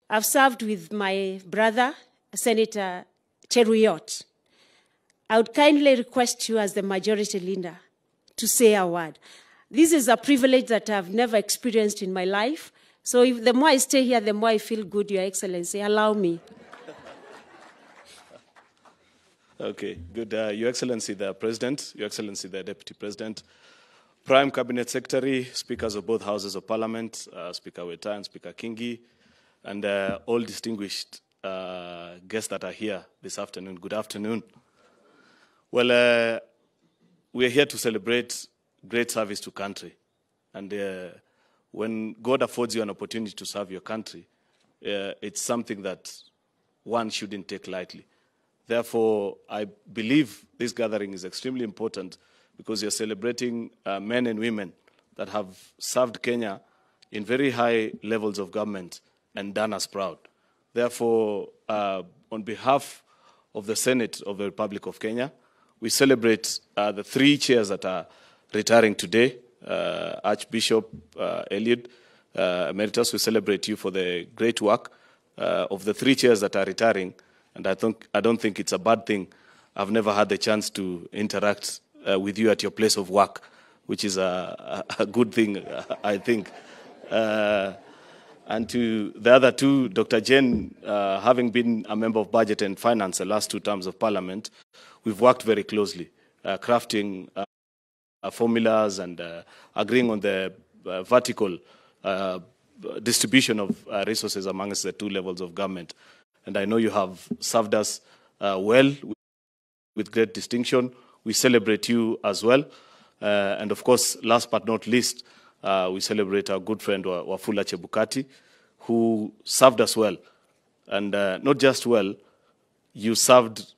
I've served with my brother, Senator Cherera. I would kindly request you as the majority leader to say a word. This is a privilege that I've never experienced in my life. So if the more I stay here, the more I feel good, Your Excellency. Allow me. Okay, good. Your Excellency, the President, Your Excellency, the Deputy President, Prime Cabinet Secretary, Speakers of both Houses of Parliament, Speaker Weta and Speaker Kingi, and all distinguished guests that are here this afternoon. Good afternoon. Well, we are here to celebrate great service to country. And when God affords you an opportunity to serve your country, it's something that one shouldn't take lightly. Therefore, I believe this gathering is extremely important because you're celebrating men and women that have served Kenya in very high levels of government and done us proud. Therefore, on behalf of the Senate of the Republic of Kenya, we celebrate the three chairs that are retiring today. Archbishop Eliud Emeritus, we celebrate you for the great work of the three chairs that are retiring. And I don't think it's a bad thing. I've never had the chance to interact with you at your place of work, which is a good thing, I think. And to the other two, Dr. Jen, having been a member of Budget and Finance the last two terms of Parliament, we've worked very closely, crafting formulas and agreeing on the vertical distribution of resources amongst the two levels of government. And I know you have served us well, with great distinction. We celebrate you as well. And of course, last but not least, we celebrate our good friend Wafula Chebukati, who served us well. And not just well, you served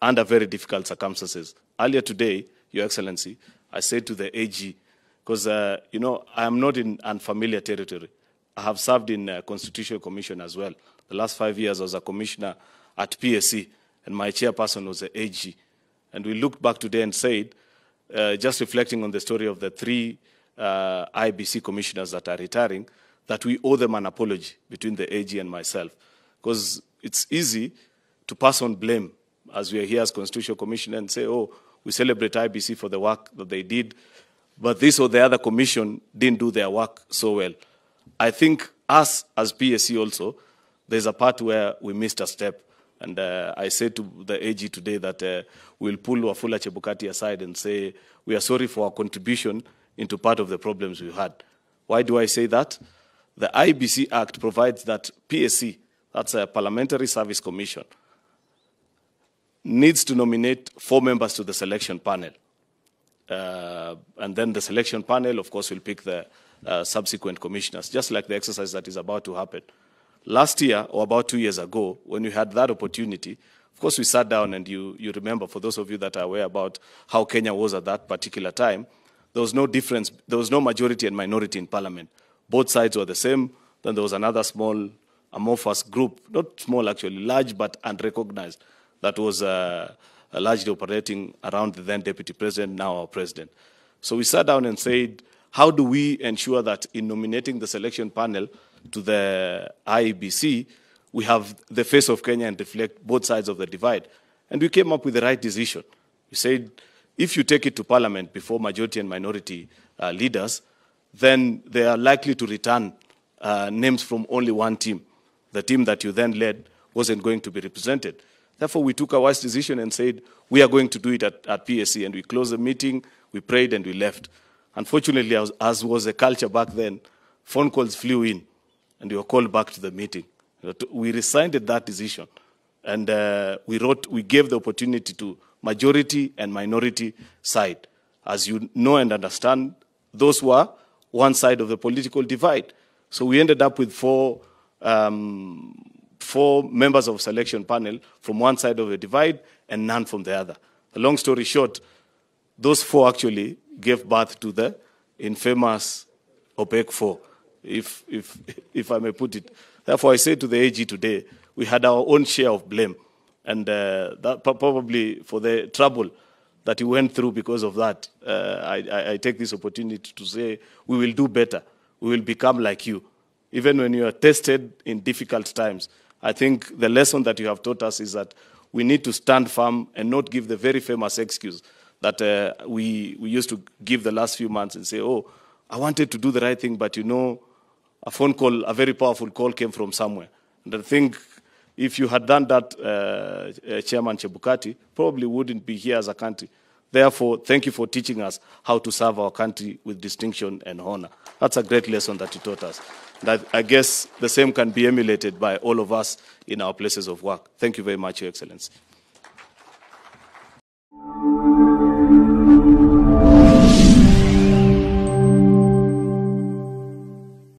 under very difficult circumstances. Earlier today, Your Excellency, I said to the AG, because, you know, I am not in unfamiliar territory. I have served in Constitutional Commission as well. The last 5 years, I was a commissioner at PSC, and my chairperson was the AG. And we looked back today and said, just reflecting on the story of the three IBC commissioners that are retiring, that we owe them an apology between the AG and myself. Because it's easy to pass on blame, as we are here as Constitutional Commissioner, and say, oh, we celebrate IBC for the work that they did, but this or the other commission didn't do their work so well. I think us as PSC also, there's a part where we missed a step. And I said to the AG today that we'll pull Wafula Chebukati aside and say, we are sorry for our contribution into part of the problems we had. Why do I say that? The IBC Act provides that PSC, that's a Parliamentary Service Commission, needs to nominate 4 members to the selection panel. And then the selection panel, of course, will pick the subsequent commissioners, just like the exercise that is about to happen. Last year, or about 2 years ago, when we had that opportunity, of course, we sat down, and you remember, for those of you that are aware about how Kenya was at that particular time, there was no difference, there was no majority and minority in parliament. Both sides were the same. Then there was another small, amorphous group, not small actually, large but unrecognized, that was largely operating around the then Deputy President, now our President. So we sat down and said, how do we ensure that in nominating the selection panel to the IEBC, we have the face of Kenya and reflect both sides of the divide? And we came up with the right decision. We said, if you take it to Parliament before majority and minority leaders, then they are likely to return names from only one team. The team that you then led wasn't going to be represented. Therefore, we took a wise decision and said, we are going to do it at PSC. And we closed the meeting, we prayed, and we left. Unfortunately, as was the culture back then, phone calls flew in, and we were called back to the meeting. We rescinded that decision, and we gave the opportunity to majority and minority side. As you know and understand, those were one side of the political divide. So we ended up with four members of selection panel from one side of the divide and none from the other. The long story short, those 4 actually gave birth to the infamous OPEC 4, if I may put it. Therefore, I say to the AG today, we had our own share of blame. And that probably for the trouble that you went through because of that, I take this opportunity to say we will do better. We will become like you. Even when you are tested in difficult times, I think the lesson that you have taught us is that we need to stand firm and not give the very famous excuse that we used to give the last few months and say, oh, I wanted to do the right thing, but you know, a phone call, a very powerful call came from somewhere. And I think if you had done that, Chairman Chebukati, probably wouldn't be here as a country. Therefore, thank you for teaching us how to serve our country with distinction and honor. That's a great lesson that you taught us. And I guess the same can be emulated by all of us in our places of work. Thank you very much, Your Excellency.